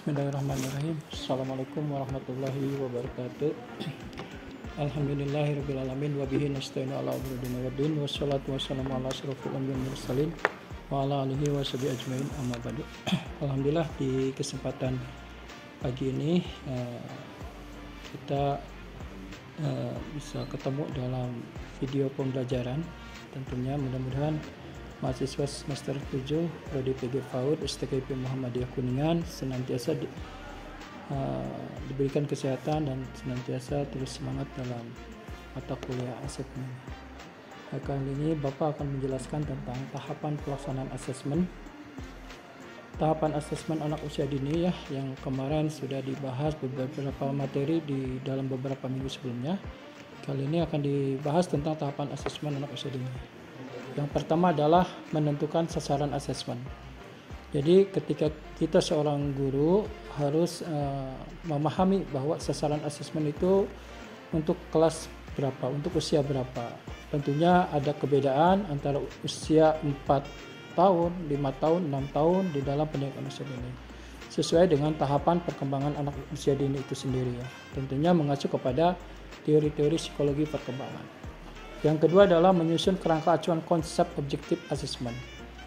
Bismillahirrahmanirrahim. Assalamualaikum warahmatullahi wabarakatuh. Alhamdulillahirrabbilalamin. Wabihi nasta'inu ala umuri waddin. Wassalatu wassalamu ala asyrafil anbiya'i wal mursalin wa ala alihi wa sahbihi ajmain, amma ba'du. Alhamdulillah, di kesempatan pagi ini kita bisa ketemu dalam video pembelajaran. Tentunya mudah-mudahan mahasiswa semester 7 Prodi PG PAUD STKIP Muhammadiyah Kuningan senantiasa diberikan kesehatan dan senantiasa terus semangat dalam mata kuliah asesmen. Kali ini Bapak akan menjelaskan tentang tahapan pelaksanaan asesmen. Tahapan asesmen anak usia dini ya, yang kemarin sudah dibahas beberapa materi di dalam beberapa minggu sebelumnya. Kali ini akan dibahas tentang tahapan asesmen anak usia dini. Yang pertama adalah menentukan sasaran asesmen. Jadi ketika kita seorang guru harus memahami bahwa sasaran asesmen itu untuk kelas berapa, untuk usia berapa. Tentunya ada kebedaan antara usia 4 tahun, 5 tahun, 6 tahun di dalam pendidikan usia dini. Sesuai dengan tahapan perkembangan anak usia dini itu sendiri ya. Tentunya mengacu kepada teori-teori psikologi perkembangan. Yang kedua adalah menyusun kerangka acuan konsep objektif asesmen.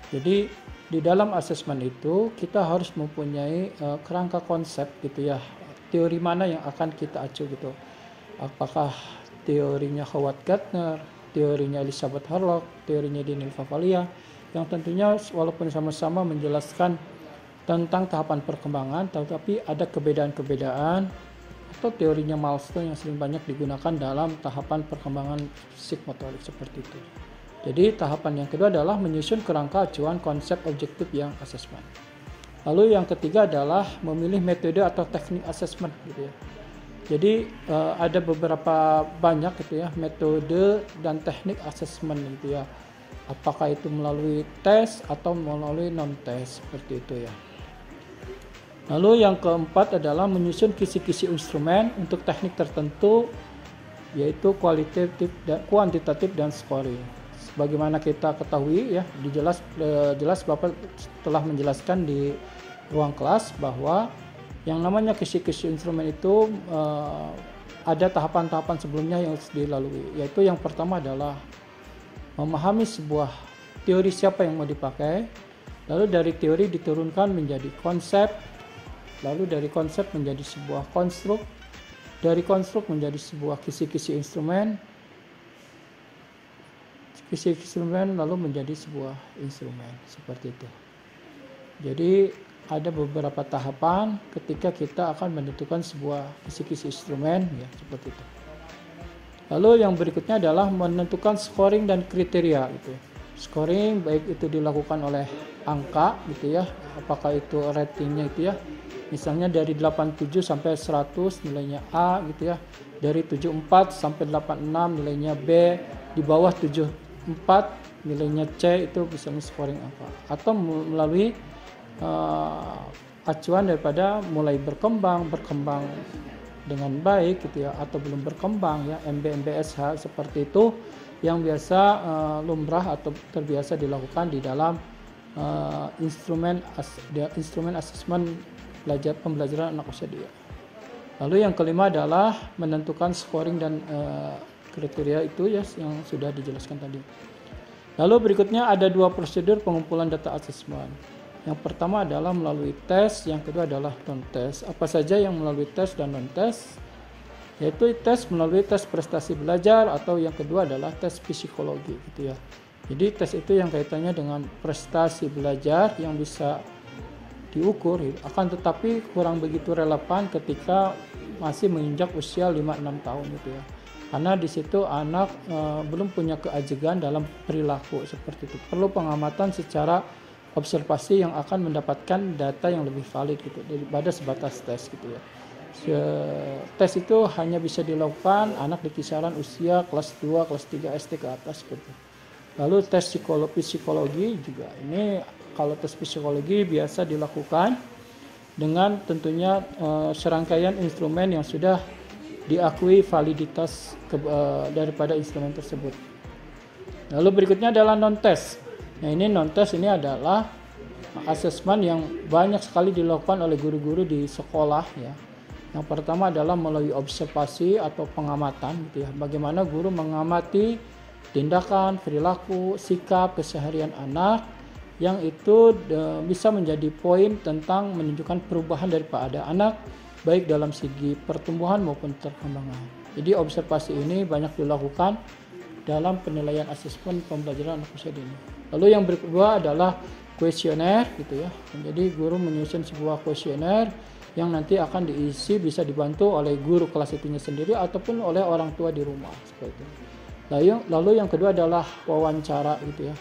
Jadi di dalam asesmen itu kita harus mempunyai kerangka konsep gitu ya. Teori mana yang akan kita acu gitu. Apakah teorinya Howard Gardner, teorinya Elizabeth Harlock, teorinya Daniel Favalia, yang tentunya walaupun sama-sama menjelaskan tentang tahapan perkembangan, tetapi ada kebedaan-kebedaan, atau teorinya milestone yang sering banyak digunakan dalam tahapan perkembangan psikomotorik seperti itu. Jadi tahapan yang kedua adalah menyusun kerangka acuan konsep objektif yang asesmen. Lalu yang ketiga adalah memilih metode atau teknik asesmen gitu ya. Jadi ada beberapa banyak gitu ya metode dan teknik asesmen gitu ya. Apakah itu melalui tes atau melalui non tes seperti itu ya. Lalu yang keempat adalah menyusun kisi-kisi instrumen untuk teknik tertentu, yaitu kuantitatif dan scoring. Sebagaimana kita ketahui ya, jelas Bapak telah menjelaskan di ruang kelas bahwa yang namanya kisi-kisi instrumen itu ada tahapan-tahapan sebelumnya yang harus dilalui, yaitu yang pertama adalah memahami sebuah teori siapa yang mau dipakai, lalu dari teori diturunkan menjadi konsep, lalu dari konsep menjadi sebuah konstruk, dari konstruk menjadi sebuah kisi-kisi instrumen, lalu menjadi sebuah instrumen, seperti itu. Jadi ada beberapa tahapan ketika kita akan menentukan sebuah kisi-kisi instrumen ya, seperti itu. Lalu yang berikutnya adalah menentukan scoring dan kriteria gitu. Scoring baik itu dilakukan oleh angka gitu ya, apakah itu ratingnya itu ya. Misalnya dari 87 sampai 100 nilainya A gitu ya. Dari 74 sampai 86 nilainya B. Di bawah 74 nilainya C, itu misalnya scoring apa. Atau melalui acuan daripada mulai berkembang dengan baik gitu ya, atau belum berkembang ya, MB, MBSH seperti itu yang biasa lumrah atau terbiasa dilakukan di dalam instrumen asesmen pembelajaran anak usia dia. Lalu yang kelima adalah menentukan scoring dan kriteria itu ya, yang sudah dijelaskan tadi. Lalu berikutnya ada dua prosedur pengumpulan data asesmen. Yang pertama adalah melalui tes, yang kedua adalah non-tes. Apa saja yang melalui tes dan non-tes? Yaitu tes melalui tes prestasi belajar, atau yang kedua adalah tes psikologi gitu ya. Jadi tes itu yang kaitannya dengan prestasi belajar yang bisa diukur, akan tetapi kurang begitu relevan ketika masih menginjak usia 5-6 tahun gitu ya. Karena di situ anak belum punya keajegan dalam perilaku seperti itu. Perlu pengamatan secara observasi yang akan mendapatkan data yang lebih valid gitu daripada sebatas tes gitu ya. Tes itu hanya bisa dilakukan anak di kisaran usia kelas 2, kelas 3 SD ke atas gitu. Lalu tes psikologi juga, ini kalau tes psikologi biasa dilakukan dengan tentunya serangkaian instrumen yang sudah diakui validitas daripada instrumen tersebut. Lalu berikutnya adalah non-tes. Nah ini non-tes ini adalah asesmen yang banyak sekali dilakukan oleh guru-guru di sekolah ya. Yang pertama adalah melalui observasi atau pengamatan gitu ya. Bagaimana guru mengamati tindakan, perilaku, sikap, keseharian anak yang itu bisa menjadi poin tentang menunjukkan perubahan daripada anak baik dalam segi pertumbuhan maupun perkembangan. Jadi observasi ini banyak dilakukan dalam penilaian asesmen pembelajaran anak usia dini. Lalu yang kedua adalah kuesioner gitu ya. Jadi guru menyusun sebuah kuesioner yang nanti akan diisi, bisa dibantu oleh guru kelas itunya sendiri ataupun oleh orang tua di rumah seperti itu. Lalu yang kedua adalah wawancara gitu ya.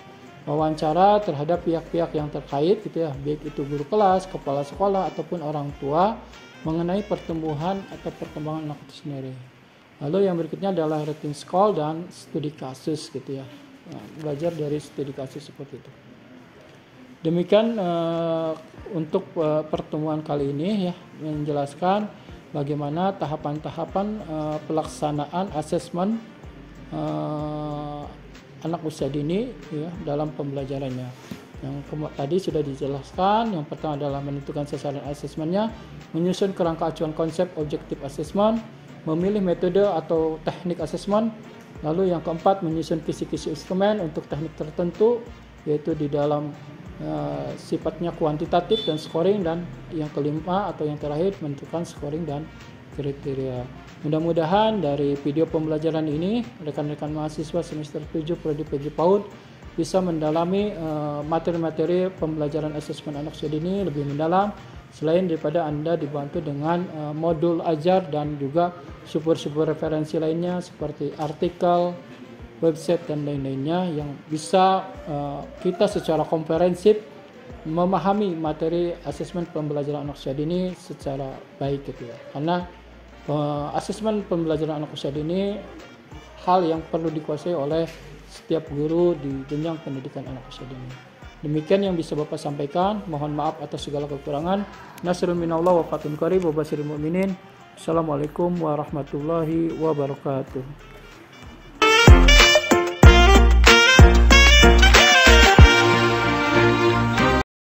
Wawancara terhadap pihak-pihak yang terkait gitu ya, baik itu guru kelas, kepala sekolah ataupun orang tua mengenai pertumbuhan atau perkembangan anak itu sendiri. Lalu yang berikutnya adalah rating scale dan studi kasus gitu ya. Nah, belajar dari studi kasus seperti itu. Demikian untuk pertemuan kali ini ya, menjelaskan bagaimana tahapan-tahapan pelaksanaan asesmen anak usia dini ya, dalam pembelajarannya. Yang tadi sudah dijelaskan, yang pertama adalah menentukan sasaran asesmennya, menyusun kerangka acuan konsep objektif asesmen, memilih metode atau teknik asesmen, lalu yang keempat menyusun kisi-kisi instrumen untuk teknik tertentu, yaitu di dalam sifatnya kuantitatif dan scoring, dan yang kelima atau yang terakhir menentukan scoring dan kriteria. Mudah-mudahan dari video pembelajaran ini rekan-rekan mahasiswa semester 7 Prodi PG PAUD bisa mendalami materi-materi pembelajaran asesmen anak usia dini lebih mendalam, selain daripada Anda dibantu dengan modul ajar dan juga sumber-sumber referensi lainnya seperti artikel, website dan lain-lainnya yang bisa kita secara komprehensif memahami materi asesmen pembelajaran anak usia dini secara baik gitu ya. Karena asesmen pembelajaran anak usia dini hal yang perlu dikuasai oleh setiap guru di jenjang pendidikan anak usia dini. Demikian yang bisa Bapak sampaikan. Mohon maaf atas segala kekurangan. Nasrun minallah wa fathun qarib wa basyiril mu'minin. Assalamualaikum warahmatullahi wabarakatuh.